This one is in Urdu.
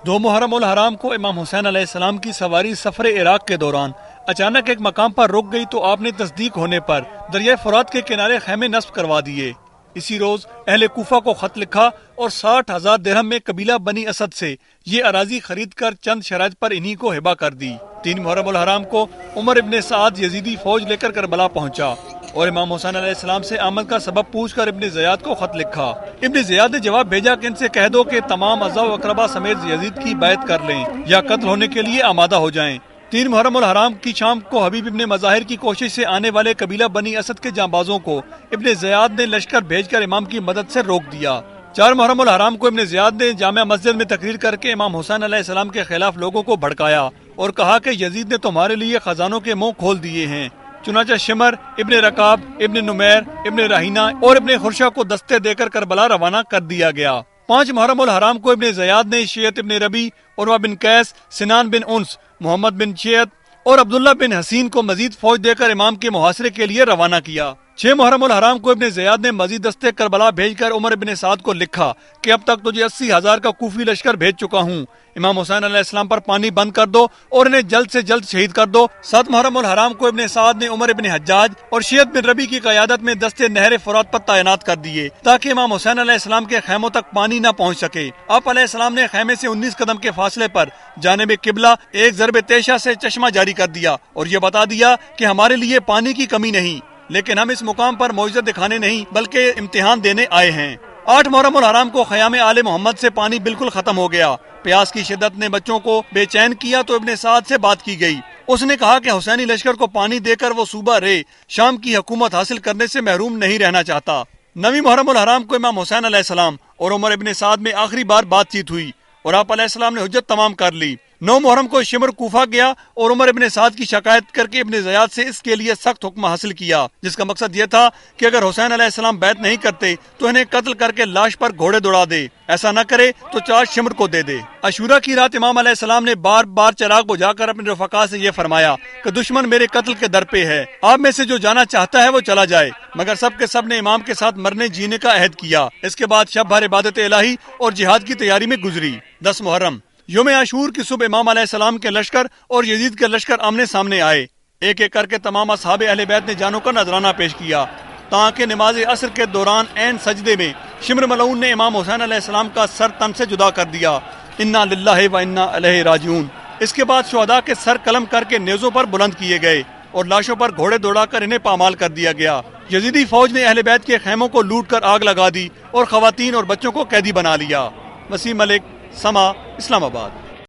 2 محرم الحرام کو امام حسین علیہ السلام کی سواری سفر عراق کے دوران اچانک ایک مقام پر رک گئی تو آپ نے تصدیق ہونے پر دریائے فرات کے کنارے خیمے نصب کروا دیے۔ اسی روز اہل کوفہ کو خط لکھا اور 60,000 درہم میں قبیلہ بنی اسد سے یہ اراضی خرید کر چند شرائط پر انہی کو ہبہ کر دی۔ 3 محرم الحرام کو عمر ابن سعد یزیدی فوج لے کر کربلا پہنچا اور امام حسین علیہ السلام سے آمد کا سبب پوچھ کر ابن زیاد کو خط لکھا۔ ابن زیاد نے جواب بھیجا کہ ان سے کہہ دو کہ تمام اعضاء و اقربا سمیت یزید کی بیعت کر لیں یا قتل ہونے کے لیے آمادہ ہو جائیں۔ 3 محرم الحرام کی شام کو حبیب ابن مظاہر کی کوشش سے آنے والے قبیلہ بنی اسد کے جانبازوں کو ابن زیاد نے لشکر بھیج کر امام کی مدد سے روک دیا۔ 4 محرم الحرام کو ابن زیاد نے جامع مسجد میں تقریر کر کے امام حسین علیہ السلام کے خلاف لوگوں کو بھڑکایا اور کہا کہ یزید نے تمہارے لیے خزانوں کے منہ کھول دیے ہیں۔ چنانچہ شمر ابن رکاب، ابن نمیر، ابن رہینہ اور ابن خرشہ کو دستے دے کر کربلا روانہ کر دیا گیا۔ 5 محرم الحرام کو ابن زیاد نے شیعت ابن ربی، عروہ بن قیس، سنان بن انس، محمد بن شیعت اور عبداللہ بن حسین کو مزید فوج دے کر امام کے محاصرے کے لیے روانہ کیا۔ 6 محرم الحرام کو ابن زیاد نے مزید دستے کربلا بھیج کر عمر ابن سعد کو لکھا کہ اب تک تجھے 80,000 کا کوفی لشکر بھیج چکا ہوں، امام حسین علیہ السلام پر پانی بند کر دو اور انہیں جلد سے جلد شہید کر دو۔ 7 محرم الحرام کو ابن سعد نے عمر ابن حجاج اور شیعت بن ربی کی قیادت میں دستے نہر فرات پر تعینات کر دیے تاکہ امام حسین علیہ السلام کے خیموں تک پانی نہ پہنچ سکے۔ آپ علیہ السلام نے خیمے سے 19 قدم کے فاصلے پر جانب قبلہ ایک ضرب تیشہ سے چشمہ جاری کر دیا اور یہ بتا دیا کہ ہمارے لیے پانی کی کمی نہیں، لیکن ہم اس مقام پر معجزہ دکھانے نہیں بلکہ امتحان دینے آئے ہیں۔ 8 محرم الحرام کو خیام آل محمد سے پانی بالکل ختم ہو گیا۔ پیاس کی شدت نے بچوں کو بے چین کیا تو ابن سعد سے بات کی گئی۔ اس نے کہا کہ حسینی لشکر کو پانی دے کر وہ صوبہ رے شام کی حکومت حاصل کرنے سے محروم نہیں رہنا چاہتا۔ 9 محرم الحرام کو امام حسین علیہ السلام اور عمر ابن سعد میں آخری بار بات چیت ہوئی اور آپ علیہ السلام نے حجت تمام کر لی۔ 9 محرم کو شمر کوفہ گیا اور عمر ابن سعد کی شکایت کر کے ابن زیاد سے اس کے لیے سخت حکم حاصل کیا، جس کا مقصد یہ تھا کہ اگر حسین علیہ السلام بیعت نہیں کرتے تو انہیں قتل کر کے لاش پر گھوڑے دوڑا دے، ایسا نہ کرے تو چارج شمر کو دے دے۔ عاشورہ کی رات امام علیہ السلام نے بار بار چراغ بجھا کر اپنے رفقا سے یہ فرمایا کہ دشمن میرے قتل کے در پہ ہے، آپ میں سے جو جانا چاہتا ہے وہ چلا جائے، مگر سب کے سب نے امام کے ساتھ مرنے جینے کا عہد کیا۔ اس کے بعد شب بھر عبادت الہی اور جہاد کی تیاری میں گزری۔ 10 محرم یوم عاشور کی صبح امام علیہ السلام کے لشکر اور یزید کے لشکر آمنے سامنے آئے۔ ایک ایک کر کے تمام اصحاب اہل بیت نے جانوں کا نذرانہ پیش کیا، تاکہ نماز عصر کے دوران عین سجدے میں شمر ملعون نے امام حسین علیہ السلام کا سر تن سے جدا کر دیا۔ انا للہ و انا الیہ راجعون۔ اس کے بعد شہداء کے سر قلم کر کے نیزوں پر بلند کیے گئے اور لاشوں پر گھوڑے دوڑا کر انہیں پامال کر دیا گیا۔ یزیدی فوج نے اہل بیت کے خیموں کو لوٹ کر آگ لگا دی اور خواتین اور بچوں کو قیدی بنا لیا۔ وسیم ملک، سما، اسلام آباد۔